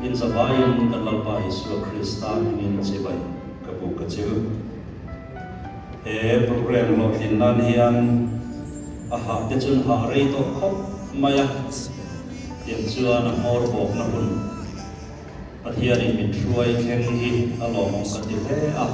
in zabayin kan lalpa Yesu Krista in sebai kabu kecil program lo tindan hian aha jechun ha rei to khop maya tiang chuan mor bok na hun pathian in min truai khen hi alom ka ti he a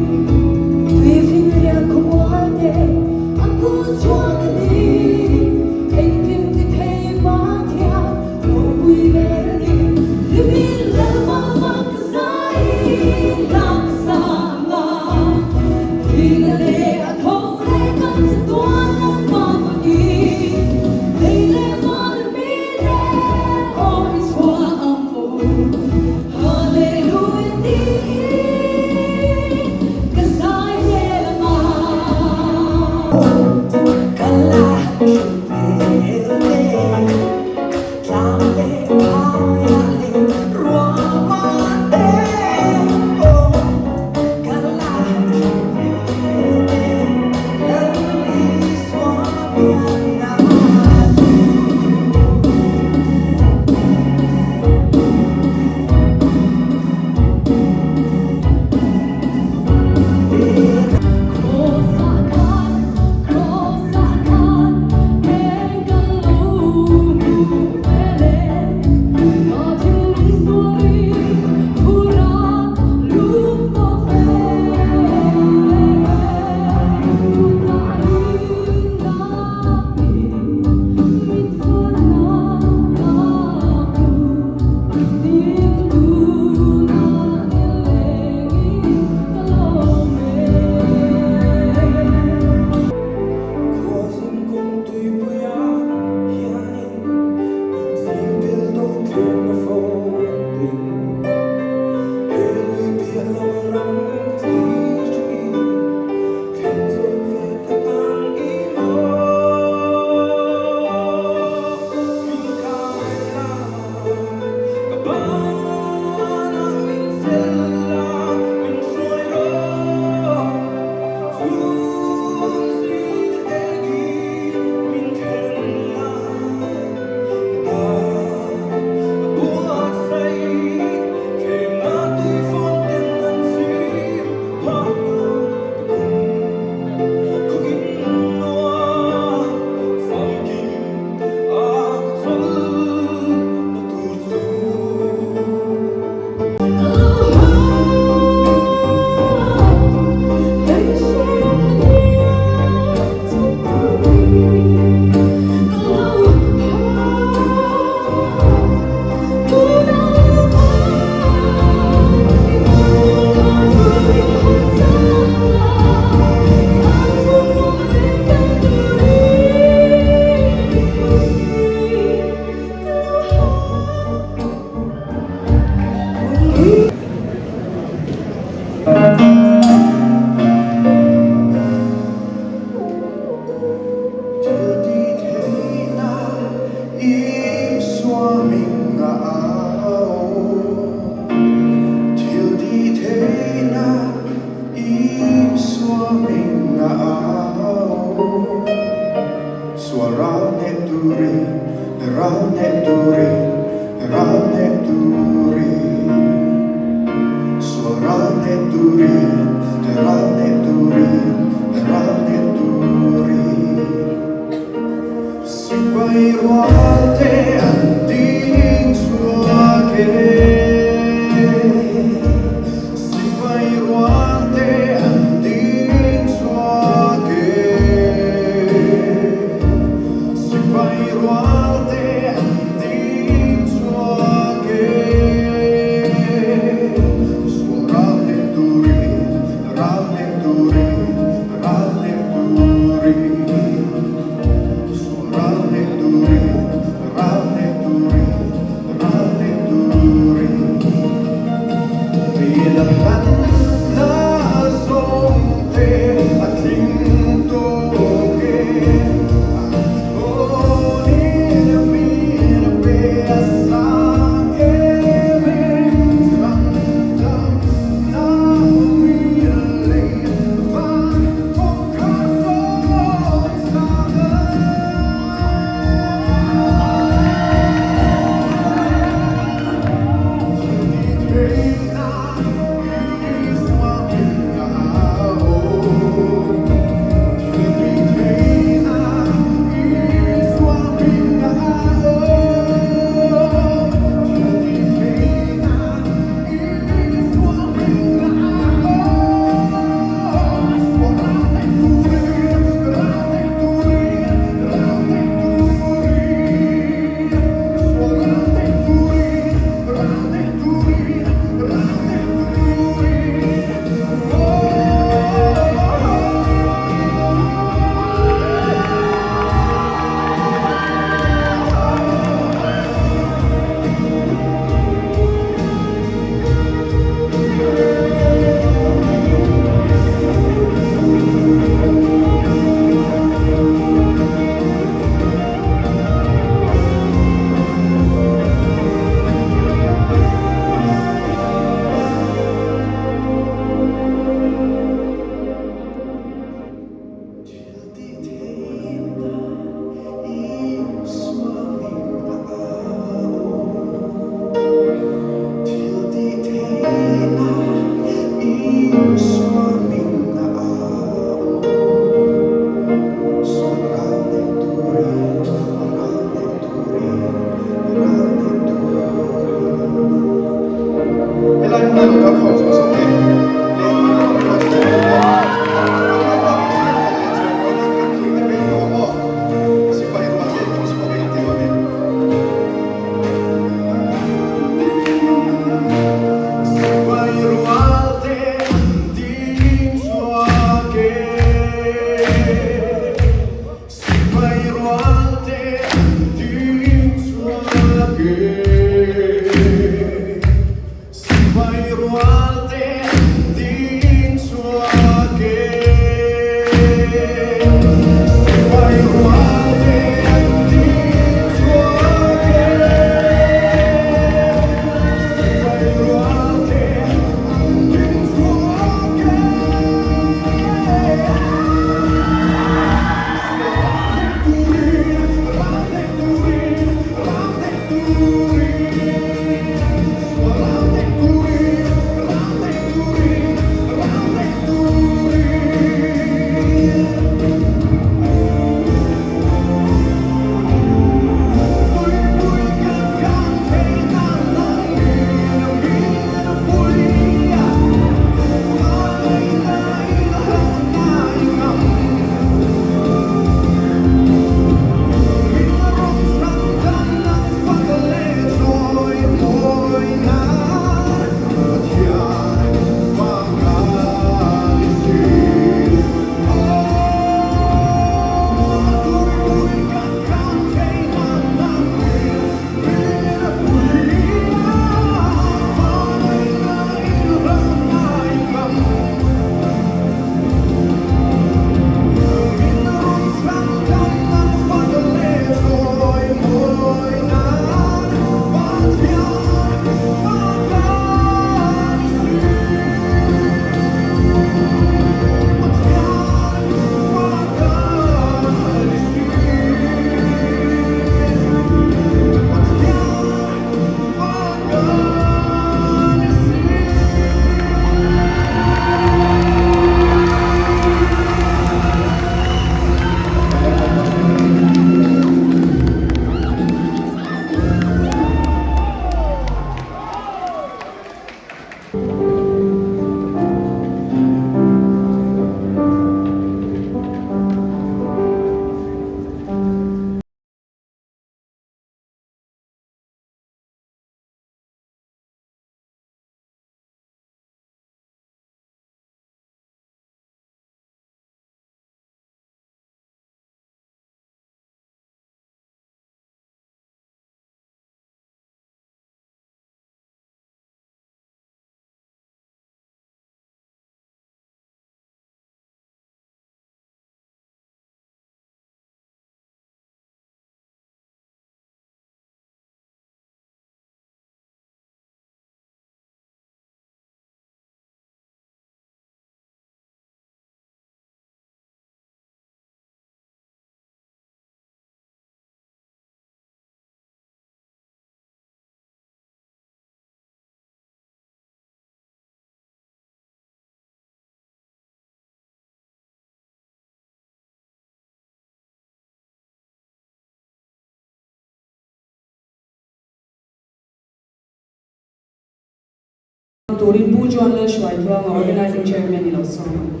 Turin Pujon le Schweidler, organizing chairman in Osama.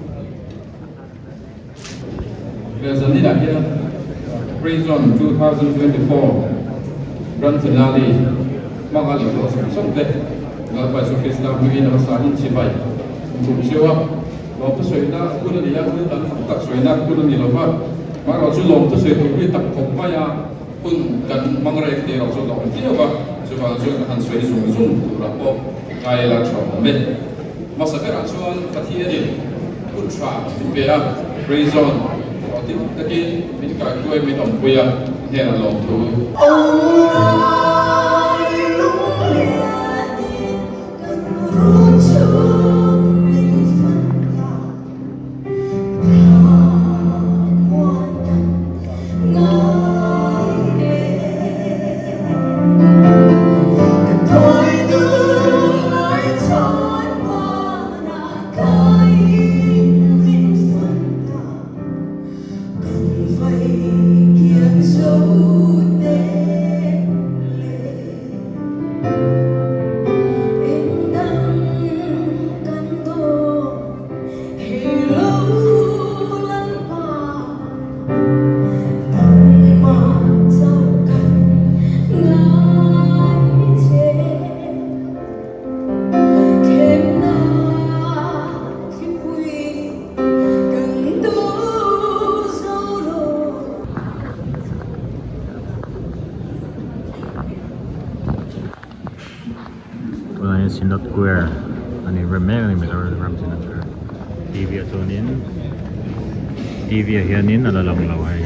Praise on 2024 Grand Finale Magali Somte Galpa Sokista Mugina Sahin Chibai Show Lom to Soina Kunilla Tak Soina Kunilova Maro Zulom to say to Tak Kopaya Kun Gan Mangre also Dom Tiova Suba Zun and Sway Zoom Rapo Gaila Chom Massacre Chuan Katieri Kutra Pipea Praise on Again, mình cả quê mình đồng quê nghe là lòng thú. Synod Square ani remeng ni Mizoram Synod Square TV atonin TV hianin alalang lawai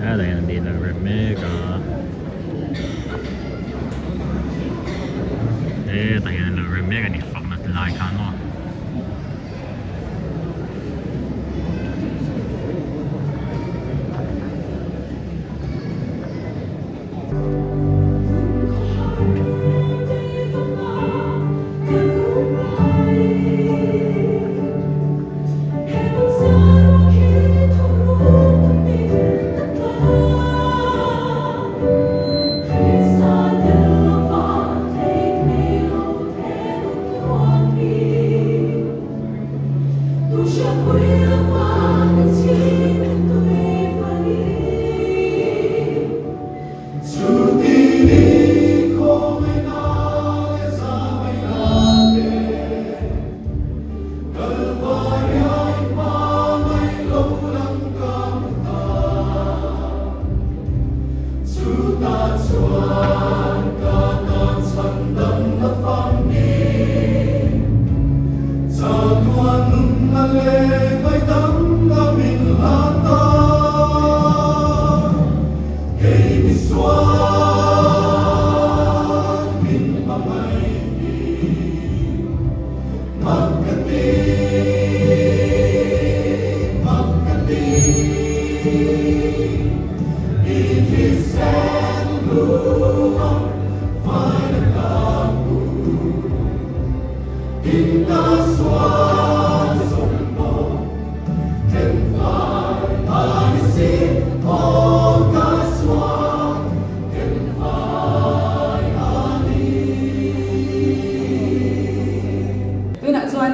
ada yang di dalam remega tayo na remega ni fuck na like ano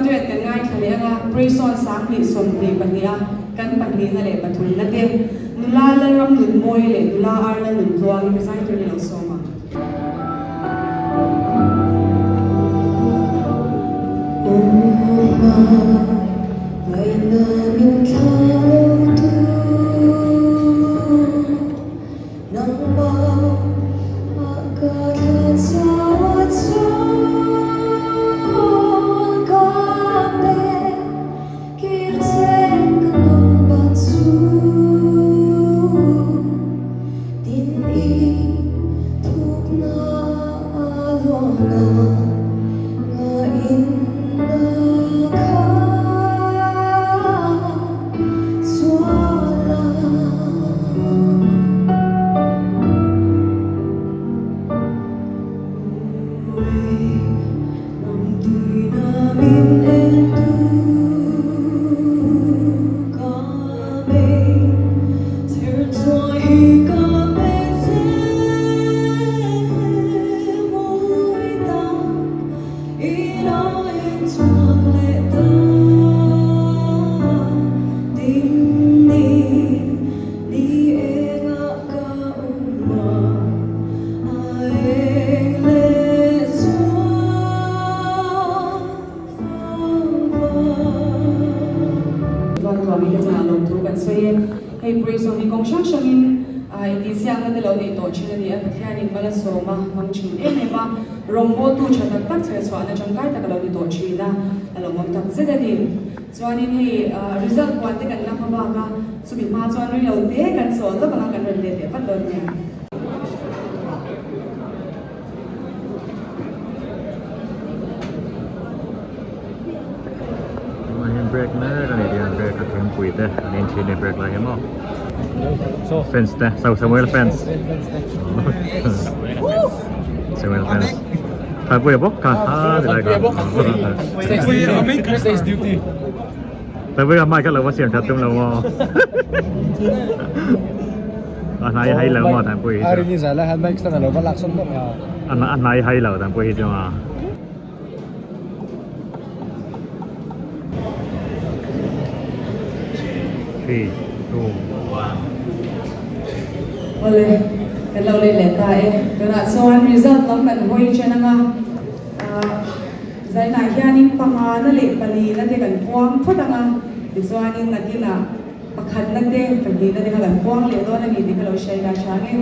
Duet kan ngai khale nga prison sak ni som ni pania kan pani na le pathun na te nula la ram nun moi le nula ar na nun tuang ni sai tu ni lo soma มีก็จะลงทุนกันส่วนให้บริษัทมีกองช่างช่างอินที่เสียงนั่นเราในตัวชิ้นนี้ประเทศนี้มาเลเซียมามังชินเนี่ยมารวมโบตูชัดตั้งเสียส่วนในจังหวัดแต่เราในตัวชิ้นนะเรามองตั้งเสียดีส่วนนี้ให้result วันที่กันนับว่าก็สุดมาส่วนนี้เราเด็กกันส่วนแล้วบางกันเรียนเด็กฟังเดินเนี่ยbreak na kan dia break kat kuih teh ni sini break lagi mau fans teh Samuel fans Samuel fans tapi ya bok kah lagi Stays duty. tapi mai kan lawa siang satu lawa anai hai lawa tan kuih Hari ni saya lah baik setengah lawa lakson tu. anai hai lawa tan kuih tu mah โอเลยกันเราเลยแหละตายขณะส่วน result ล้ำกันห้อยเช่นนั้นใจหน่ายแค่นี้ปังงานนั่นแหละปลีนั่นเด็กันพวงพุทธังอ่ะดิส่วนนี้นักกินอ่ะประคันนั่นเด็กปลีนั่นเด็กกันพวงเหลือตัวนั่นนี่ที่เราใช้ได้ช้าเนี่ย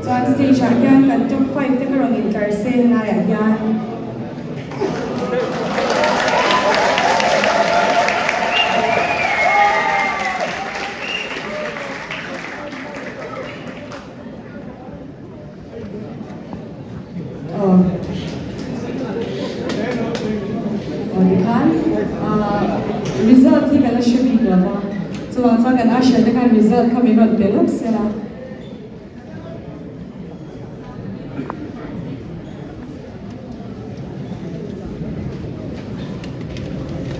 ส่วนสเตชันกันจบไฟที่เราอินเตอร์เซนน่ะอย่างยันresult ที่กันแล้วช่วยดีกว่าส่วนฟังกันอาเซียนในการ result เขามีรถเบลล์เสียละ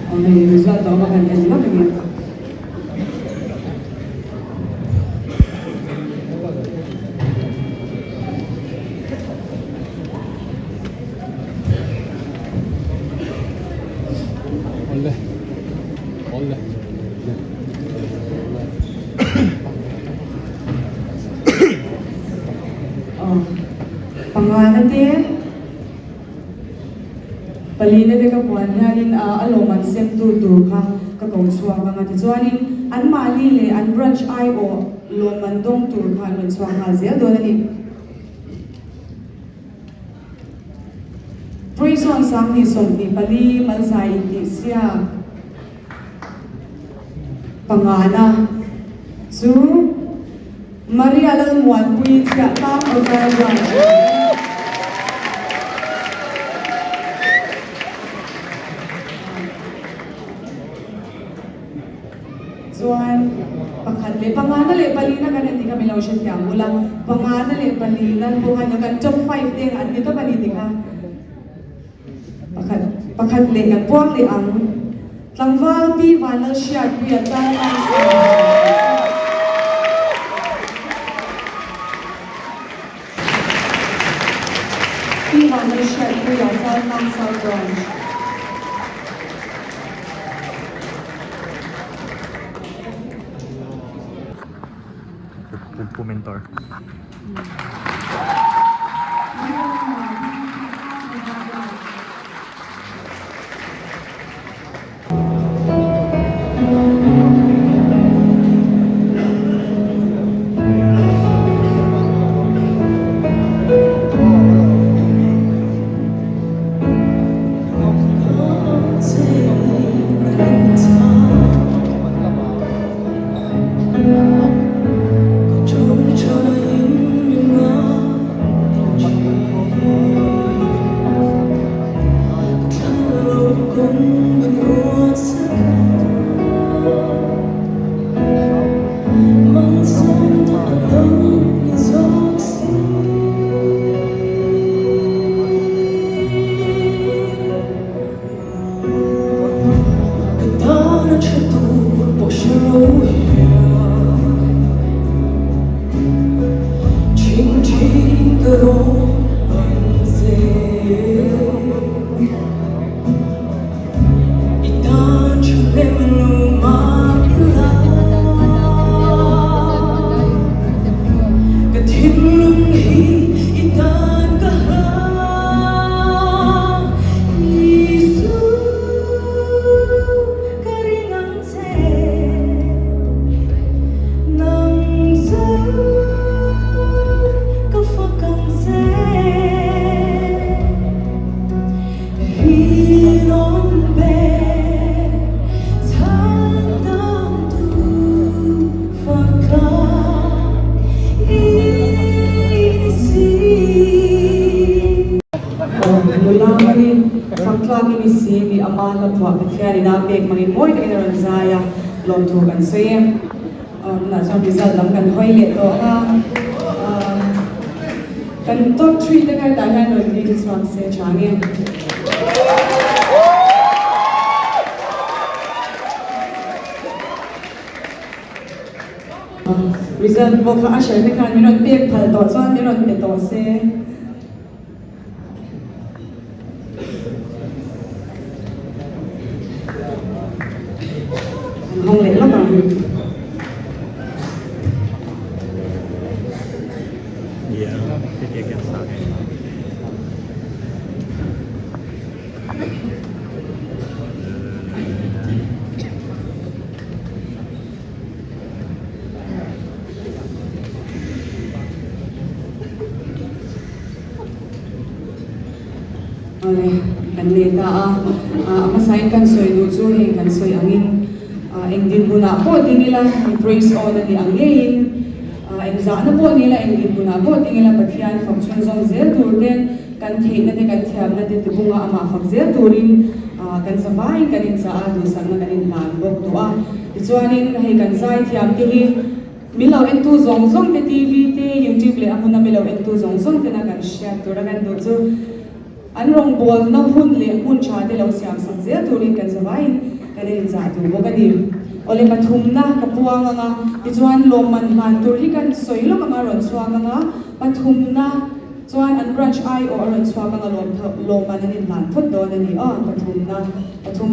อันนี้ result ต่อมากันยังไม่เป็นยังปลีนั่นเด็กกับวันนี้อันอารมณ์มันเซมตูค่ะก็กงชัวร์บางทีส่วนนี้อันมาลีเลยอัน brunch ไอโอลมมันดงตูค่ะมันชัวร์หาเสียโดนนี่พริส่วนสังนิสมนี่ปลีมันใส่ดิเสียปังงานะซูมาริอาลังมวนปุยจะตามเอาไปวันส่วนประคันเลยปังงานนั่นเลยปลีนั่นกันที่kami lawan siya mulaปังงานนั่นเลยปลีนั่นพวกเขากันจบไฟเด้งอันนี้ต้องปลีติค่ะประคันเลยกันพวกเลยอังหลังว่าพี่วันนั้นเชียร์พี่อาจารย์นั่นพี่วันนั้นเชียร์พี่อาจารย์นั่นสาวก่อนผู้เมนทอร์ ฟังคลากินิสีมีอามาลับหัวพัทยาดินาเบกมังอินโอยกันรันซายาลมถูกันเสียน่าจะพิจารณากันห้อยเล็ดตัวกันต้นทรีได้ไงแต่ให้หน่วยดีที่สุดเสียช้างเนี่ยวิจารณ์บอกว่าอาศัยในการมีนนเปียกผัดต่อซ้อนมีนนเป็นต่อเซ่ห้องเล็กแล้วกันกันเลยตามาใช้กันสวยดูจูเองกันสวยอังอินเองดินบุญอาโบดิ้งละ praise all นั่นอังเองเองจะนั่นโบนี่ละเองดินบุญอาโบดิ้งละปัจจัยฟังก์ชันซองเซลตูเดนกันเทนนั่นกันเทียมนั่นที่บุญอามาฟังเซลตูรินกันสบายกันอินสะอาดดูสังกันอินลานบอกตัวที่ส่วนนี้ให้กันใจเทียมที่มิลาเอ็นตูซองซองที่ทีวีที่ยูทูบเลยอามุนามิลาเอ็นตูซองซองที่นักการแชร์ตัวกันดูจูอันรองบอลน้ำหุ่นเลี้ยหุ่นชาที่เราเสียงสังเสียตัวนี้กันสบายกันเองจ่ายตัวกันดีโอเลมาทุ่มนะกับพวงงาที่จวนลมมันตัวที่กันสวยลงมาหล่นสว่างงามาทุ่มนะจวนอันบรันช์ไอโอหล่นสว่างงาลมมันนี่หลานพุทธโดนนี่มาทุ่มน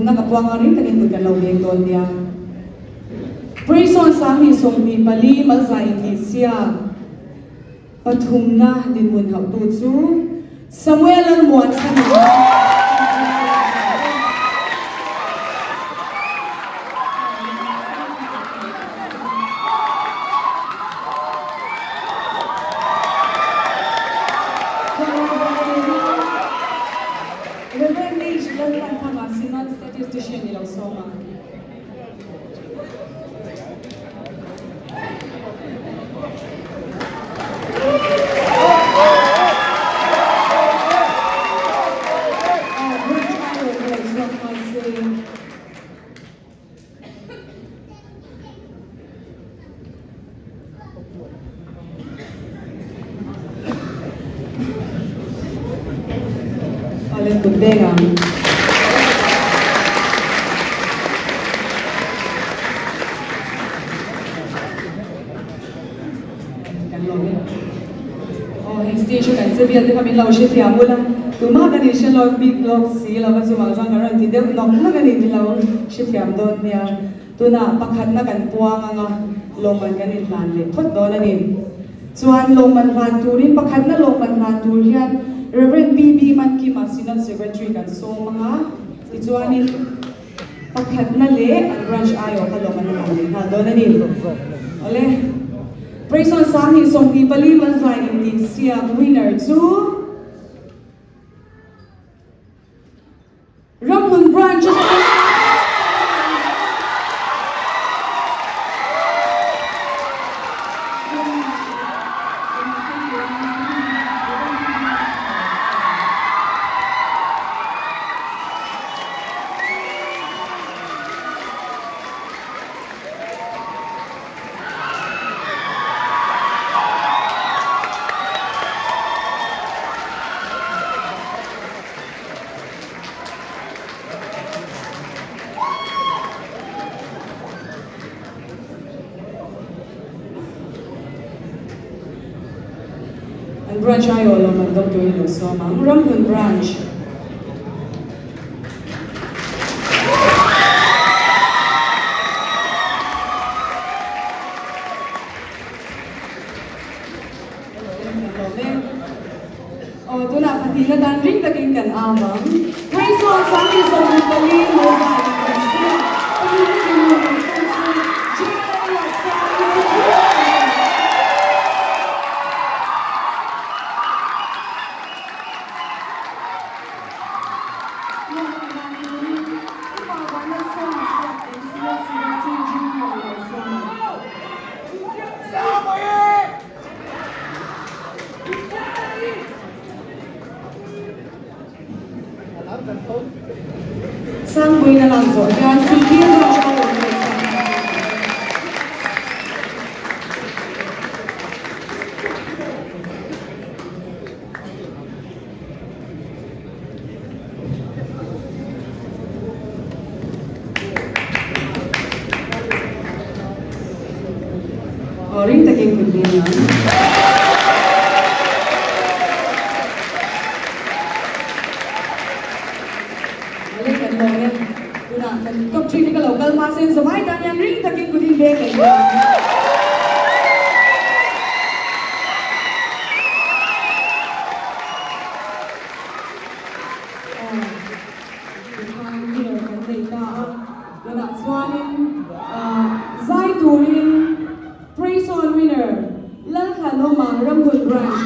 ะกับพวงงาริกันเองกันเราเลี้ยงโดนเดีย Praise on สามีส่งมีบาลีมาใส่ที่เสียมาทุ่มนะดินมุนเขาตูจู Samuel Lalmuanchhana Lalmuanchhana Synod statistician ni lau soma Oleh Kudega. Station kan sebiar tu kami lau sih tiap bulan. Rumah kan ini lau big lau si lau kan cuma sang kan tidak nak kan ini lau sih tiap don dia. Tu nak pakat nak kan puang anga loman kan ini lan le. Thot don ni. Cuan loman lan turin pakat nak loman lan turian. Reverend BB man ki Synod Secretary kan so mga cuan ni pakat nak le an branch ayo kalau man lan le. Ha don ni. Oleh. Praise on Sami song di Bali Manzai in the Siam winner to Ramun Branch. Branch ayo lo mandok tu ilo so mang Ramun branch. Oh tu nak pati na dan ring taking kan amang. Praise God Sami song di Bali Manzai in the Siam. ตุยนั่นหลังสวนงานซีดีเราเอาring taking with me now. Alay kan mo yan. Tuna kan top 3 ni ka local masin so vai dan yan ring taking with me kay. Zai Turin Praise on winner Lalmuanchhana Rambut branch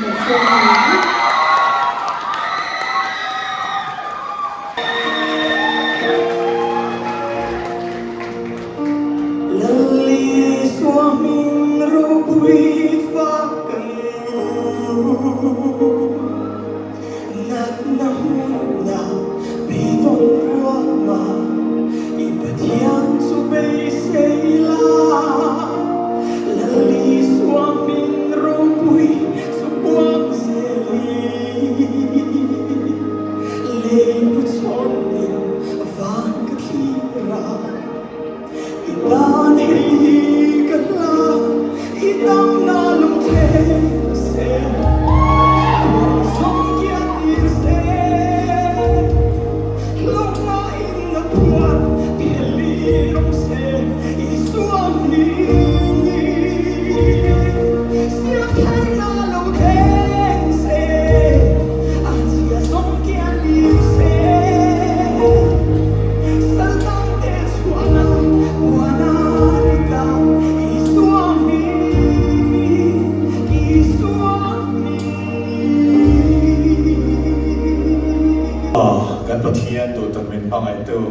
กันประเทียนตัวตัดเป็นปังไอตัว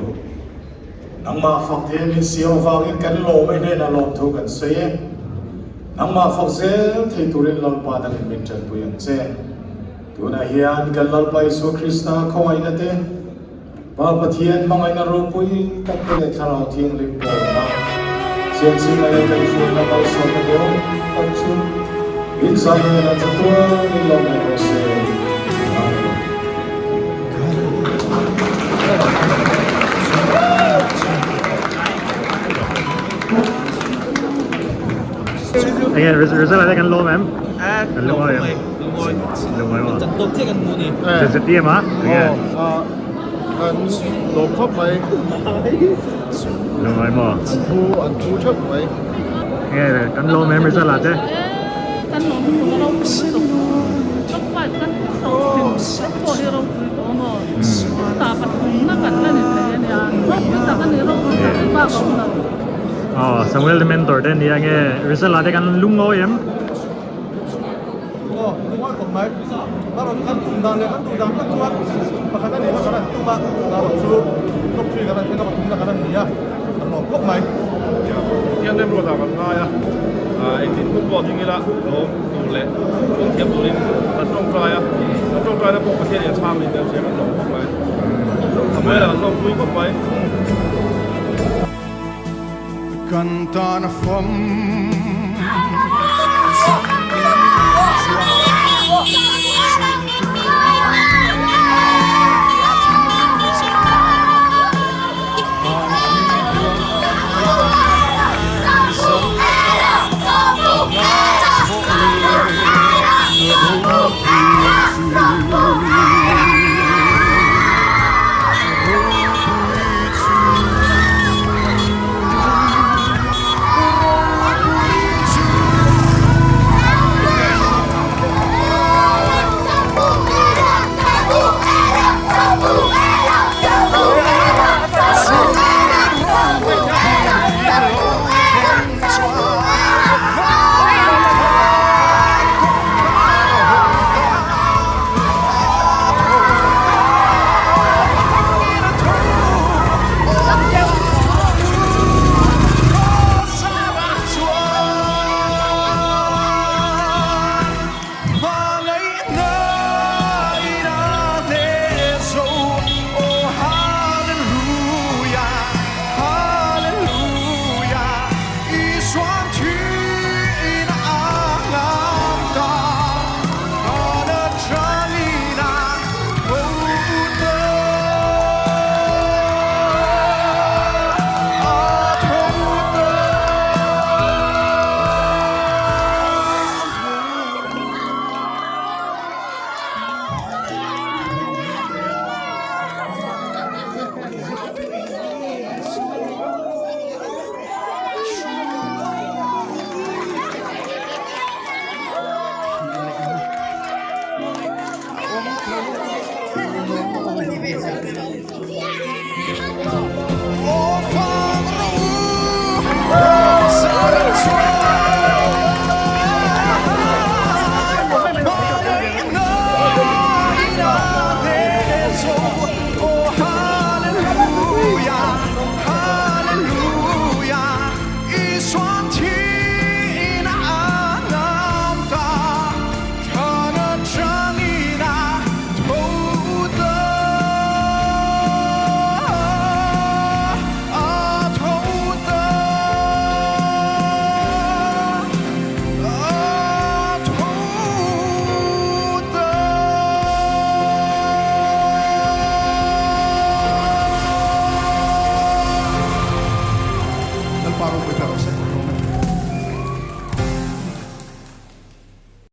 นังมาฝักเทียนเสียวฟังกันโลไม่ได้นะลมทุกันเสียนังมาฝักเสียที่ตัวเรียนลมปาดันเป็นจันปุยันเสียตัวนาเฮียนกันลมไปสุคริสต์เขาไอ้นั่นเองปาประเทียนปังไอนารูปุยตัดเป็นทาราวเทียงริมโบมาเสียงสิ่งอะไรกันช่วยนับเอาสมเดียวตัดชุนอินสายนั้นจะตัวนี่ลมไม่รู้เสียAgain, result ada kan low ma'am. Kan low ya. Low ya. จัดตกที่กันมูนี่ Sensitif mah. Again. หลบเข้าไป Low mah. อันทูชุบไว้ Again, kan low ma'am result ada. Kan low ma'amเราcepat kan tahu di orang itu ono. Dapat nak kan ni ya. Kita kan ni orang apa kau Oh, Samuel the mentor then dia nge result ada kan lung low yam. ก็รู้ว่ากฎหมายถ้าเราขั้นตุนดังเนี่ยขั้นตุนดังขั้นตัวประกันนี่ประกันตัวมาเราสู้ลบช่วยกันที่เราตุนดังกันนี่อ่ะตลอดกฎหมายที่นั่นเราทำกันง่ายอ่ะไอ้ที่ฟุตบอลที่นี่ละเราดูแลต้องเทียบดูนี่เราต้องกลายอ่ะเราต้องกลายแล้วพวกประเทศอย่างชาติเนี่ยใช้กันหลงกฎหมายทำไมล่ะเราคุยกฎหมายCantana fam